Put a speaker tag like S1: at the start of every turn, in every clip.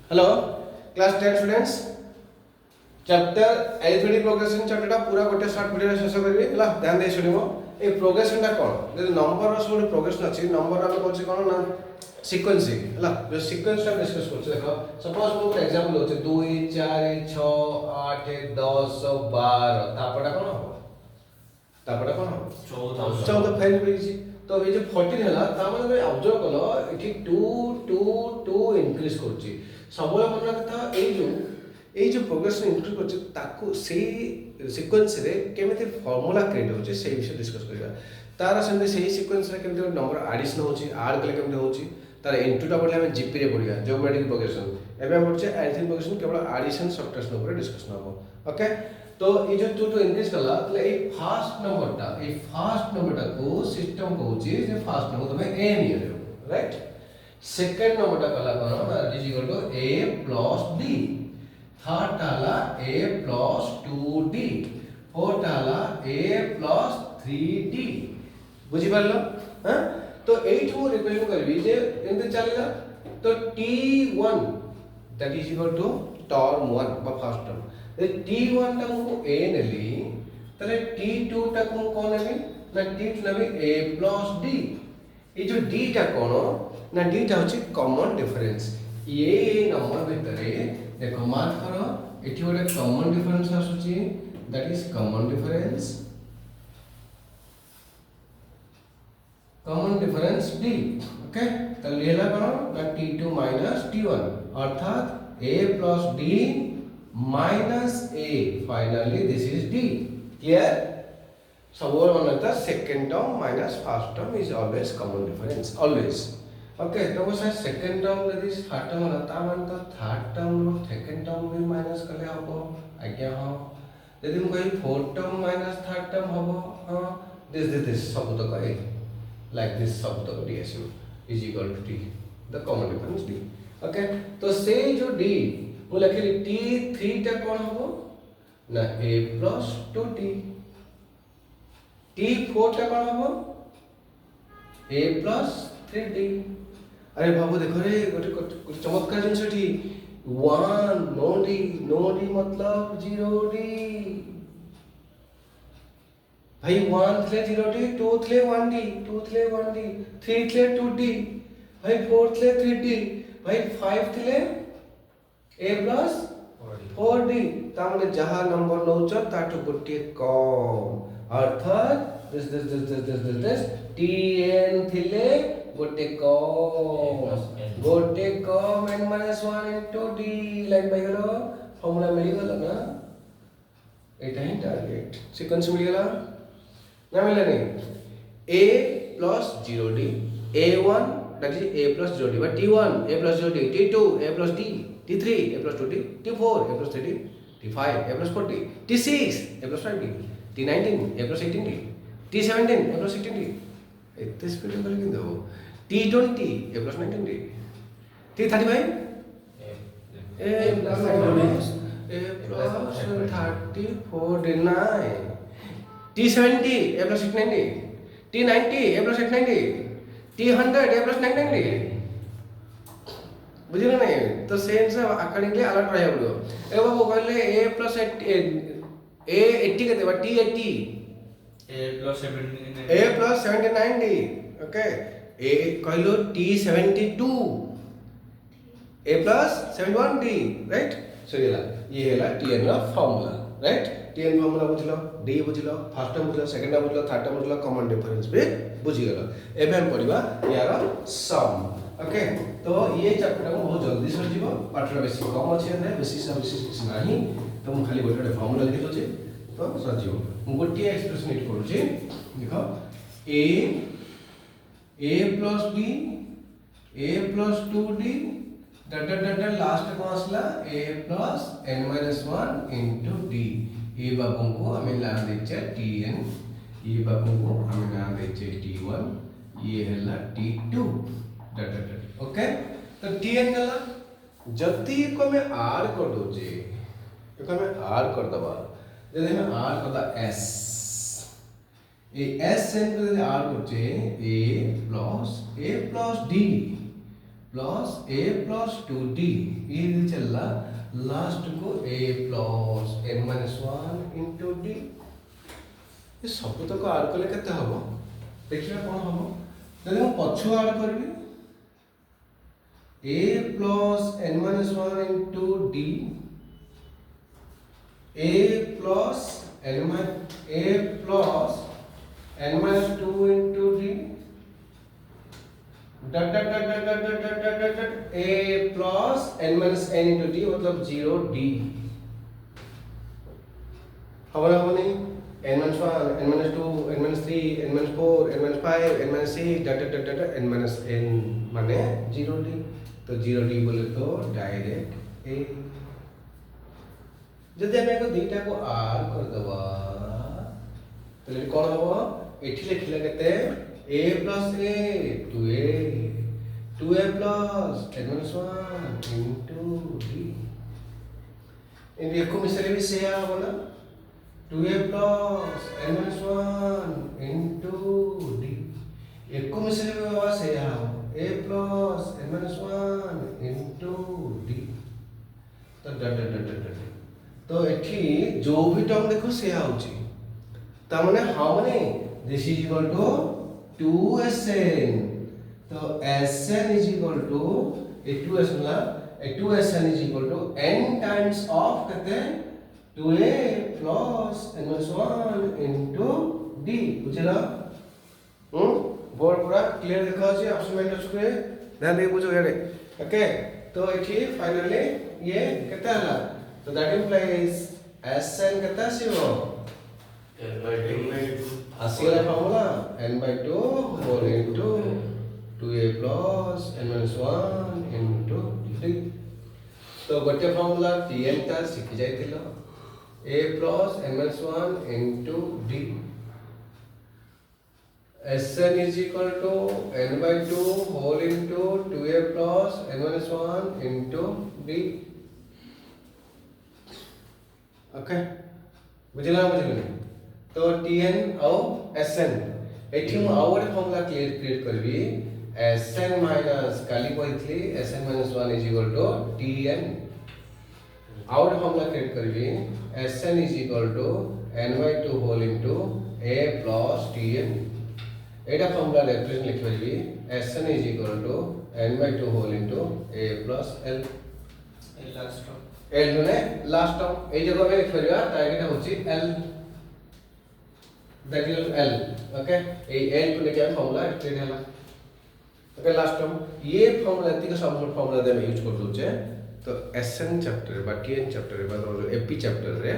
S1: hello class 10 students chapter arithmetic progression chapter पूरा गोटे short video शेष करी हला ध्यान दे सुनिबो ए प्रोग्रेशन टा कोन जे नंबर रो सब प्रोग्रेशन अछि नंबर हम कहै कोन ना सीक्वेंसिंग हला जो सीक्वेंस टा डिस्कस करछ देखो सपोज मो एग्जांपल होचे 2 4 6 8 10 12 तापडा कोन हो तापडा कोन हो 14 फाइल बेजी तो ये जो 14 हला ता माने ऑब्जर्व कलो इठी 2 2 2 इंक्रीज करछि सबले मन रखता এই যে प्रोग्रेशन इंक्रीज करछि ताकू सेही सीक्वेंस रे केमिति फार्मूला क्रिएट होछि सेही विषय डिस्कस करिया तार संगे सेही सीक्वेंस रे केमिति नंबर एडिशन होछि ऐड कले केमिति होछि तार इनटू टा पढले हम जीपी रे पढिया ज्योमेट्रिक प्रोग्रेशन एबे हम पढछे अरिथमेटिक प्रोग्रेशन केवल एडिशन सब्ट्रैक्शन ऊपर डिस्कशन हो ओके तो ये जो 2 2 इंक्रीज करला तले ए फर्स्ट नंबर टा को सिस्टम कहूछि जे फर्स्ट नंबर तमे ए नियो राइट सेकंड नंबर टा कला कोन is equal to a plus d third टाला a plus 2d फोर्थ टाला a plus 3d बुझी पारलो हां तो 8 को रिप्रेजेंट करबी जे एंते चलेगा तो t1 that is equal to term 1 बा फर्स्ट टर्म t1 टा को a नेली तले t2 टा को कोन नेबी ना t2 navy a plus d ये जो d टा कोन ना d टा होची कॉमन डिफरेंस ये नंबर भितरे देखो मार्क करो एठी गोटे कॉमन डिफरेंस आसुची that is common difference d okay तो लेला करो ना t2 t1 अर्थात a d a finally this is d clear सबोर मन लगता second term minus first term is always common difference always okay तो वो सर सेकंड टर्म यदि थर्ड टर्म रहता मान तो थर्ड टर्म रो सेकंड टर्म भी माइनस करले हबो आज्ञा हां यदि हम कहि fourth term minus third term हबो हां दिस सब तो कहे लाइक दिस सब तो ds is equal to t the common difference d okay तो से जो d वो लिखली t3 टा कोन हबो ना a plus 2t t4 टा कोन हबो a plus 3d अरे बाबू देखो रे गोटे चमत्कार जिनस ठी 1 नो डी मतलब 0d भाई 1 थे 0d 2 थे 1d 3 थे 2d भाई 4 थे 3d भाई 5 थे a plus 4d ता माने जहा नंबर नौच ताटो गोटे कम अर्थात दिस tn थिले गोटे कम n minus 1 into d line by गलो फार्मूला मिल गलो ना एटा ही टारगेट सीक्वेंस मिल गला ना मिले नहीं a plus 0d a1 that is a plus 0d but t1 a plus 0d t2 a plus d t3 a plus 2d t4 a plus 3d t5 a plus 4d t6 a plus 5d t19 a plus 18d t17 a plus 16d इतने speed में करके दो t20 a plus 19d t35 a plus 34d 9 t70 a plus 69d t90 a plus 89d t100 a plus 99d बुझिलो नहीं तो same से accordingly alert रहया पड़ो ए बाबू कहले a plus a 80 केते बा t80
S2: a plus 79
S1: a plus 79d okay a कहलो t72 a plus 71d right Sarila ये हैला tn रा फार्मूला राइट tn फार्मूला बुझलो d बुझलो फर्स्ट टर्म बुझलो सेकंड टर्म बुझलो थर्ड टर्म बुझलो कॉमन डिफरेंस भी बुझी गेलो एबे हम पढिबा यार सम ओके तो ये चैप्टर को बहुत जल्दी सर जीवो पाठरा बेसी कम अछि ने बेसी किछ नाही तो हम खाली गोटे फार्मूला लिखि दो तो सर जीवो हम गोटे एक्सप्रेशन इट करू छी देखो a plus b a plus 2d dot last को आसला a plus n minus 1 into d ये बाबू को हमें नाम देचे tn ये बाबू को हमें नाम देचे t1 ये हैला t2 डट ओके तो tn गला जति को मैं r कर दो जे को मैं r कर दबा जदि मैं r करदा s ए s n को जदि r करचे a plus d plus A plus 2d ये चलला लास्ट को a plus n minus 1 into d ये सब तक ऐड कले केते हबो देखिबा कोन हबो जदि हम पछु ऐड करबी a plus n minus 1 into d a plus n minus 2 into d dot dot dot dot dot dot dot dot dot dot a plus n minus n into d मतलब 0 d हमारा हो नहीं n minus 1 n minus 2 n minus 3 n minus 4 n minus 5 n minus 6 डट डट डट डट n minus n माने 0 d तो 0 d बोले तो direct a जदि हम एक दुईटा को आर कर दबा तो कौन हबो एठी लिखले केते a plus a 2a plus n minus 1 into d इन देखो मिसरे भी से आ बोला 2a plus n minus 1 into d एको मिसरे भी बाबा से आ a plus n minus 1 into d तो डट डट डट डट तो एठी जो भी टर्म देखो से आउची ता माने हाउ माने this is equal to 2sn तो sn is equal to a 2sn La a 2sn is equal to n times of कहते 2a plus n minus 1 into d बुझला बोर्ड पूरा क्लियर देखा अछि असाइनमेंट अछि ध्यान दे बुझो यारे ओके तो एठी फाइनली ये केता हला तो दैट इंप्लाइज sn केता सिवो आसिला formula n by 2 whole into 2a plus n minus 1 into 3 तो गोटे फॉर्मूला tn ता Sikh जाइतिलो a plus n minus 1 into d sn is equal to n by 2 whole into 2a plus n minus 1 into d okay बुझला बुझलो तो tn और sn एठी मु और फॉर्मूला क्रिएट करबी sn माइनस काली पइथली sn - 1 is equal to tn और फॉर्मूला क्रिएट करबी sn is equal to n/2 whole into a plus tn एटा फॉर्मूला रिप्रेजेंट लिख करबी sn is equal to n/2 whole into a plus l
S2: last term
S1: l माने last term ए जगह में लिख करबा ताकि होची l that is L okay A L को लेके फार्मूला एक्सप्लेन हैला ओके लास्ट टर्म ये फार्मूला एतिक सब फार्मूला दे यूज कर दोचे तो SN चैप्टर बा TN चैप्टर बा तो AP चैप्टर रे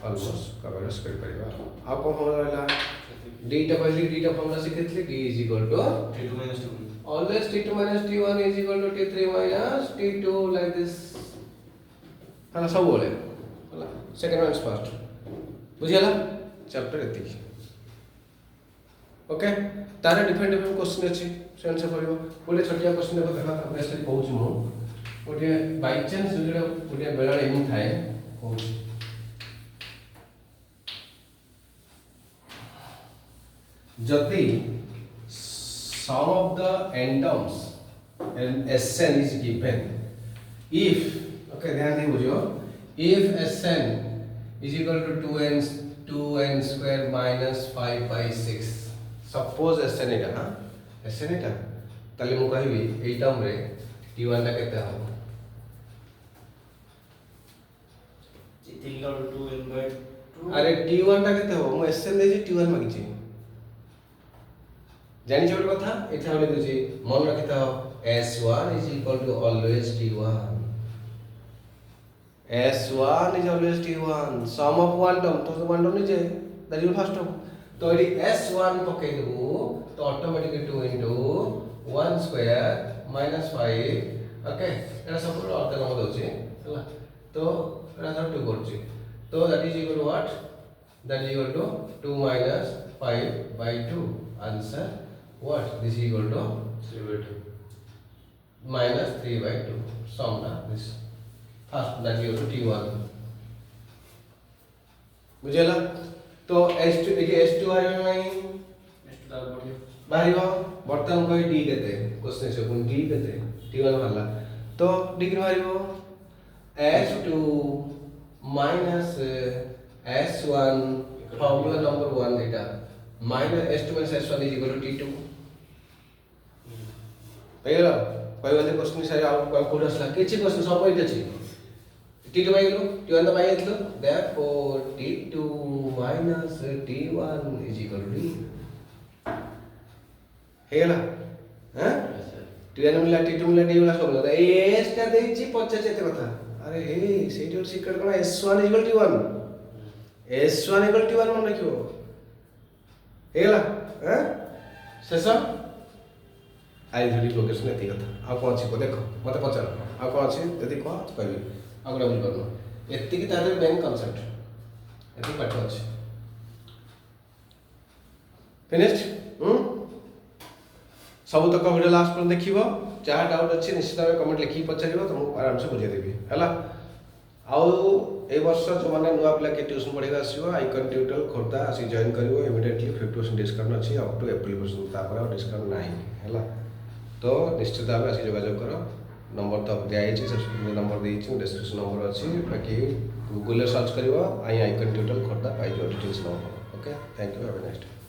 S1: ऑलमोस्ट कवर कर परिबा आ को फार्मूला रहला d टा पहले d टा formula सिखैथले d t2 - 2 always t2 - t1 t3 - t2 like this हला सब बोले हला सेकंड वन फर्स्ट बुझियला चैप्टर एतिक ओके तारे डिफरेंट क्वेश्चन अछि से आंसर करिवो बोले छोटिया क्वेश्चन देखो देखा ऑब्वियसली कहूछ मु ओटे बाय चांस जोडा ओटे बेला एमि थाए कहूछ जति sum of the n-terms and Sn is given if okay ध्यान दे बुझियो if Sn is equal to 2n square minus 5 by 6 suppose Sn एटा हां Sn एटा ताले मु कहबी एई टर्म रे t1 टा केते हो
S2: इक्वल टू n/2
S1: अरे t1 टा केते हो मु Sn दे जी t1 मागि छी जानि छोट कथा एठा हम लिखु छी मन रखिता हो s1 is equal to always t1 s1 is always t1 sum of one term तो one term नहीं that is first term तो एडी s1 पके देबो तो automatically 2 into 1 square minus 5 okay एटा सब अर्थ काम दोछि हला तो एटा सब 2 करछि तो that is equal to what that is equal to 2 minus 5 by 2 answer what this is equal to 3 by 2 minus 3 by 2 sum na this first that is equal to t1 बुझेला तो s2 देखिए s2 आ रहा है नहीं
S2: next दाल बढ़िया
S1: बाहर बर्तमान कोई डी केते क्वेश्चन से पुन डी केते टी1 वाला तो डी के बाहर s2 minus s1 formula number 1 eta minus s2 minus s1 is equal to t2 पाइगला कोई वाले क्वेश्चन सारे आउट कोड असला किछि क्वेश्चन सब पॉइंट अछि t2 पाइगलो t1 तो पाइगलो therefore t2 minus t1 is equal to d हेला हैं t1 मिला t2 मिला d वाला सब लगा s टा देछि पछे चेते कथा अरे हे सेठी और सिक्रेट कोन s1 is equal to t1 s1 equal to t1 मन रखियो हेला हैं शेष आई थ्री प्रोग्रेशन एति कथा आ कोन छी को देखो मते पचार आ कोन छी यदि को कहबी आ गुडा बुझ परनो एति की तारे बैंक कांसेप्ट एति पाठ अछि फिनिश्ड सब तक वीडियो लास्ट पर देखिबो जहाँ डाउट अच्छी निश्चित भाव कमेंट लिखिक पचार तुमको आराम से बुझे देवी है आउ ए वर्ष जो मैंने नुआ पिला के ट्यूशन पढ़ाई आसो आइकन ट्यूटोरियल खोर्धा आसी जॉइन करिवो इमीडिएटली 50% डिस्काउंट अछि अप टू अप्रैल पर्यंत तापर और डिस्काउंट नाही हैला तो निश्चित भाव आसी जोगाजोग करो नंबर तो दिया है सब्सक्रिप्शन नंबर देछि डिस्क्रिप्शन नंबर अछि बाकी गूगल सर्च करिवो आई आइकन ट्यूटोरियल खोर्धा पाइजो details number okay thank you have a nice day